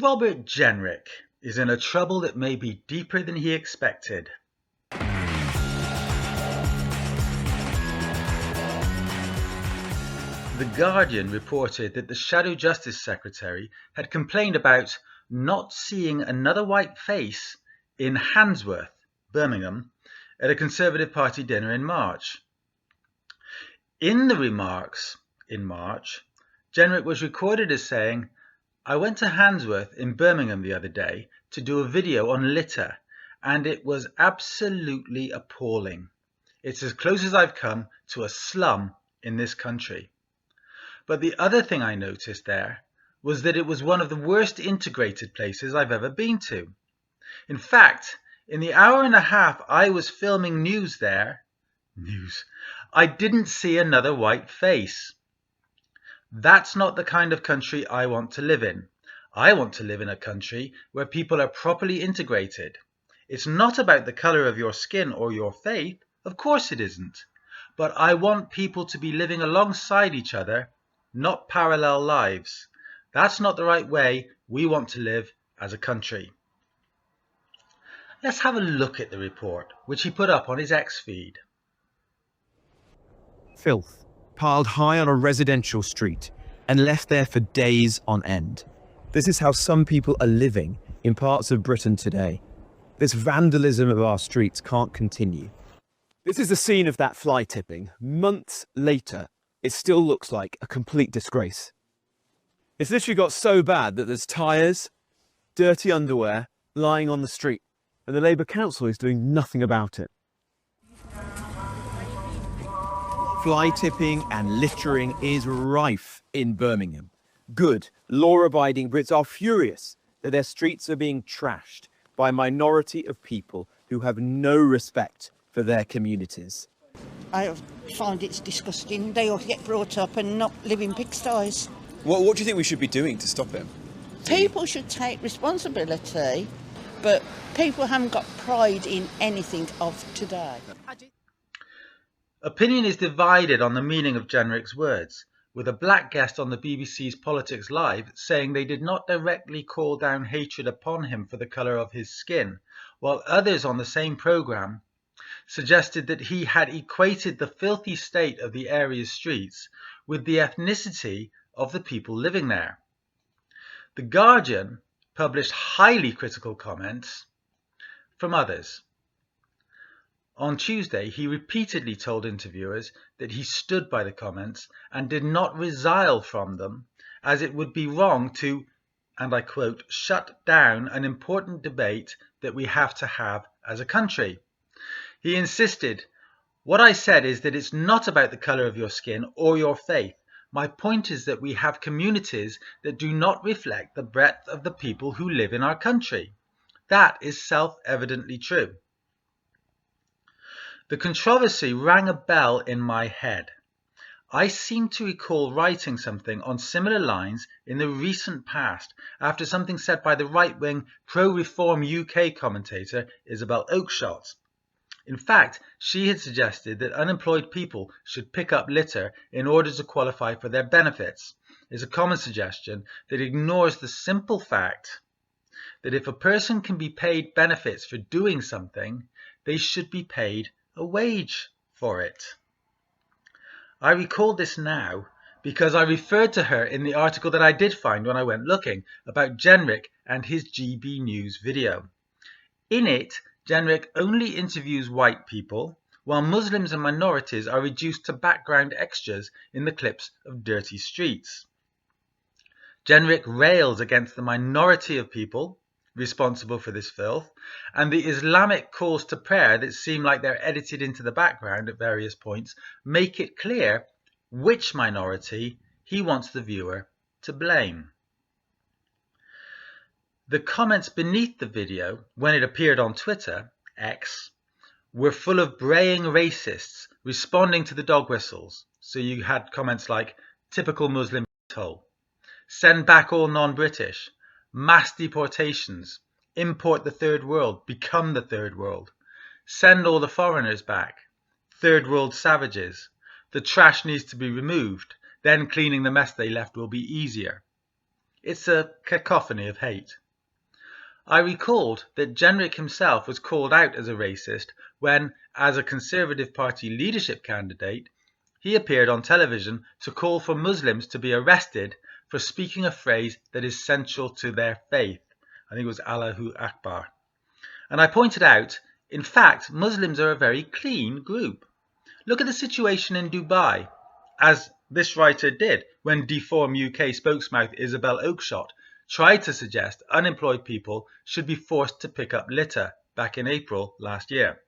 Robert Jenrick is in a trouble that may be deeper than he expected. The Guardian reported that the Shadow Justice Secretary had complained about not seeing another white face in Handsworth, Birmingham, at a Conservative Party dinner in March. In the remarks in March, Jenrick was recorded as saying, "I went to Handsworth in Birmingham the other day to do a video on litter, and it was absolutely appalling. It's as close as I've come to a slum in this country." But the other thing I noticed there was that it was one of the worst integrated places I've ever been to. In fact, in the hour and a half I was filming news there, I didn't see another white face. That's not the kind of country I want to live in. I want to live in a country where people are properly integrated. It's not about the colour of your skin or your faith, of course it isn't. But I want people to be living alongside each other, not parallel lives. That's not the right way we want to live as a country. Let's have a look at the report, which he put up on his X feed. Filth piled high on a residential street and left there for days on end. This is how some people are living in parts of Britain today. This vandalism of our streets can't continue. This is the scene of that fly tipping. Months later, it still looks like a complete disgrace. It's literally got so bad that there's tyres, dirty underwear lying on the street, and the Labour Council is doing nothing about it. Fly tipping and littering is rife in Birmingham. Good, law-abiding Brits are furious that their streets are being trashed by a minority of people who have no respect for their communities. I find it's disgusting. They all get brought up and not live in pigsties. What do you think we should be doing to stop it? People should take responsibility, but people haven't got pride in anything of today. Opinion is divided on the meaning of Jenrick's words, with a black guest on the BBC's Politics Live saying they did not directly call down hatred upon him for the colour of his skin, while others on the same programme suggested that he had equated the filthy state of the area's streets with the ethnicity of the people living there. The Guardian published highly critical comments from others. On Tuesday, he repeatedly told interviewers that he stood by the comments and did not resile from them, as it would be wrong to, and I quote, shut down an important debate that we have to have as a country. He insisted, "What I said is that it's not about the colour of your skin or your faith. My point is that we have communities that do not reflect the breadth of the people who live in our country. That is self-evidently true." The controversy rang a bell in my head. I seem to recall writing something on similar lines in the recent past after something said by the right-wing pro-reform UK commentator Isabel Oakeshott. In fact, she had suggested that unemployed people should pick up litter in order to qualify for their benefits. It's a common suggestion that ignores the simple fact that if a person can be paid benefits for doing something, they should be paid a wage for it. I recall this now because I referred to her in the article that I did find when I went looking about Jenrick and his GB News video. In it, Jenrick only interviews white people, while Muslims and minorities are reduced to background extras in the clips of dirty streets. Jenrick rails against the minority of people responsible for this filth, and the Islamic calls to prayer that seem like they're edited into the background at various points make it clear which minority he wants the viewer to blame. The comments beneath the video, when it appeared on Twitter, X, were full of braying racists responding to the dog whistles. So you had comments like, "Typical Muslim hole," "Send back all non-British," "Mass deportations," "Import the third world," "Become the third world," "Send all the foreigners back," "Third world savages," "The trash needs to be removed, then cleaning the mess they left will be easier." It's a cacophony of hate. I recalled that Jenrick himself was called out as a racist when, as a Conservative Party leadership candidate, he appeared on television to call for Muslims to be arrested for speaking a phrase that is central to their faith. I think it was Allahu Akbar. And I pointed out, in fact, Muslims are a very clean group. Look at the situation in Dubai, as this writer did when Deform UK spokesmouth Isabel Oakeshott tried to suggest unemployed people should be forced to pick up litter back in April last year.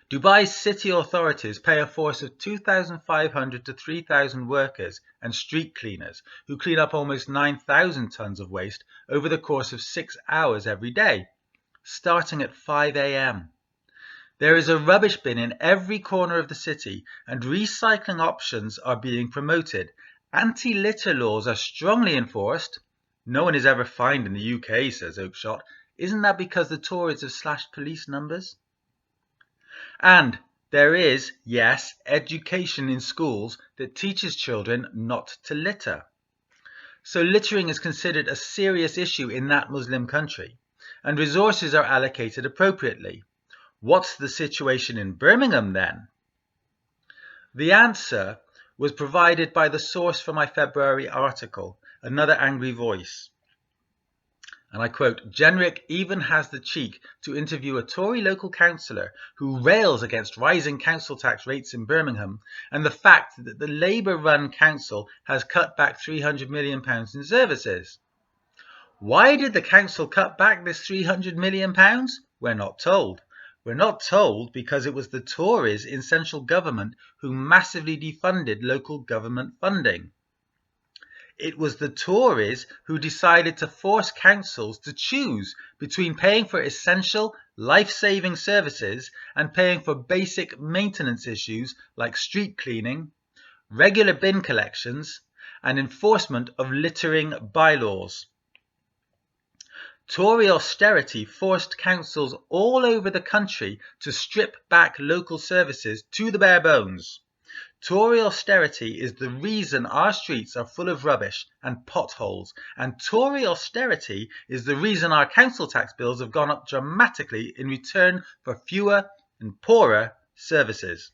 Dubai's city authorities pay a force of 2,500 to 3,000 workers and street cleaners who clean up almost 9,000 tons of waste over the course of 6 hours every day, starting at 5 a.m. There is a rubbish bin in every corner of the city, and recycling options are being promoted. Anti-litter laws are strongly enforced. No one is ever fined in the UK, says Oakeshott. Isn't that because the Tories have slashed police numbers? And there is, yes, education in schools that teaches children not to litter. So littering is considered a serious issue in that Muslim country, and resources are allocated appropriately. What's the situation in Birmingham then? The answer was provided by the source for my February article, Another Angry Voice. And I quote, Jenrick even has the cheek to interview a Tory local councillor who rails against rising council tax rates in Birmingham and the fact that the Labour-run council has cut back £300 million in services. Why did the council cut back this £300 million? We're not told. We're not told because it was the Tories in central government who massively defunded local government funding. It was the Tories who decided to force councils to choose between paying for essential, life-saving services and paying for basic maintenance issues like street cleaning, regular bin collections, and enforcement of littering bylaws. Tory austerity forced councils all over the country to strip back local services to the bare bones. Tory austerity is the reason our streets are full of rubbish and potholes, and Tory austerity is the reason our council tax bills have gone up dramatically in return for fewer and poorer services.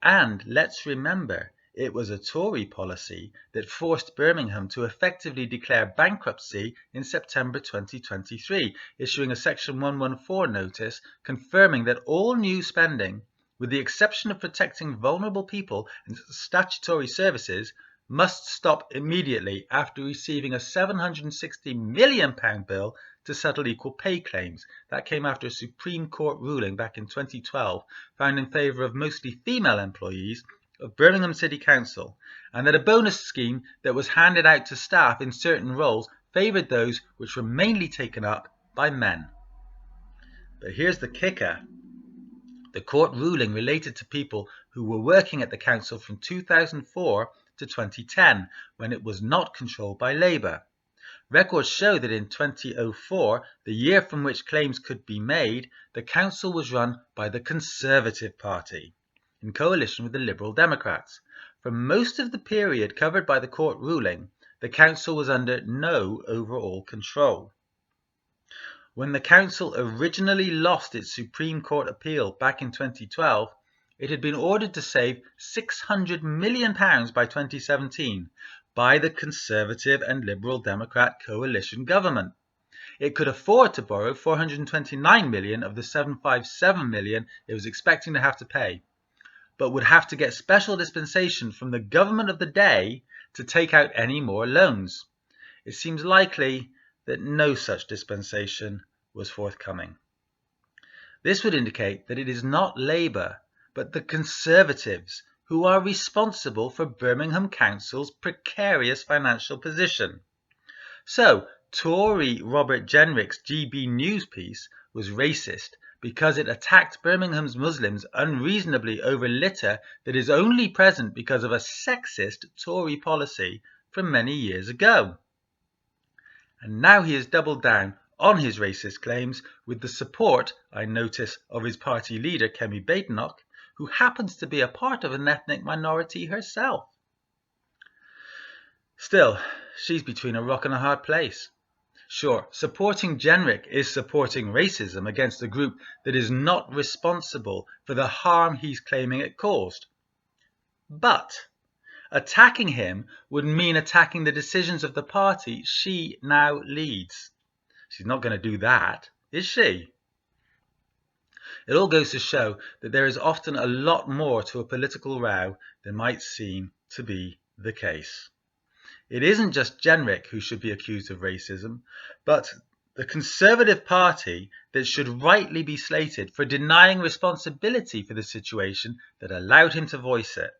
And let's remember, it was a Tory policy that forced Birmingham to effectively declare bankruptcy in September 2023, issuing a Section 114 notice confirming that all new spending, with the exception of protecting vulnerable people and statutory services, must stop immediately after receiving a £760 million bill to settle equal pay claims. That came after a Supreme Court ruling back in 2012 found in favour of mostly female employees of Birmingham City Council, and that a bonus scheme that was handed out to staff in certain roles favoured those which were mainly taken up by men. But here's the kicker. The court ruling related to people who were working at the council from 2004 to 2010, when it was not controlled by Labour. Records show that in 2004, the year from which claims could be made, the council was run by the Conservative Party, in coalition with the Liberal Democrats. For most of the period covered by the court ruling, the council was under no overall control. When the council originally lost its Supreme Court appeal back in 2012, it had been ordered to save £600 million by 2017 by the Conservative and Liberal Democrat coalition government. It could afford to borrow £429 million of the £757 million it was expecting to have to pay, but would have to get special dispensation from the government of the day to take out any more loans. It seems likely that no such dispensation was forthcoming. This would indicate that it is not Labour, but the Conservatives who are responsible for Birmingham Council's precarious financial position. So, Tory Robert Jenrick's GB News piece was racist because it attacked Birmingham's Muslims unreasonably over litter that is only present because of a sexist Tory policy from many years ago. And now he has doubled down on his racist claims with the support, I notice, of his party leader Kemi Badenoch, who happens to be a part of an ethnic minority herself. Still, she's between a rock and a hard place. Sure, supporting Jenrick is supporting racism against a group that is not responsible for the harm he's claiming it caused. But attacking him would mean attacking the decisions of the party she now leads. She's not going to do that, is she? It all goes to show that there is often a lot more to a political row than might seem to be the case. It isn't just Jenrick who should be accused of racism, but the Conservative Party that should rightly be slated for denying responsibility for the situation that allowed him to voice it.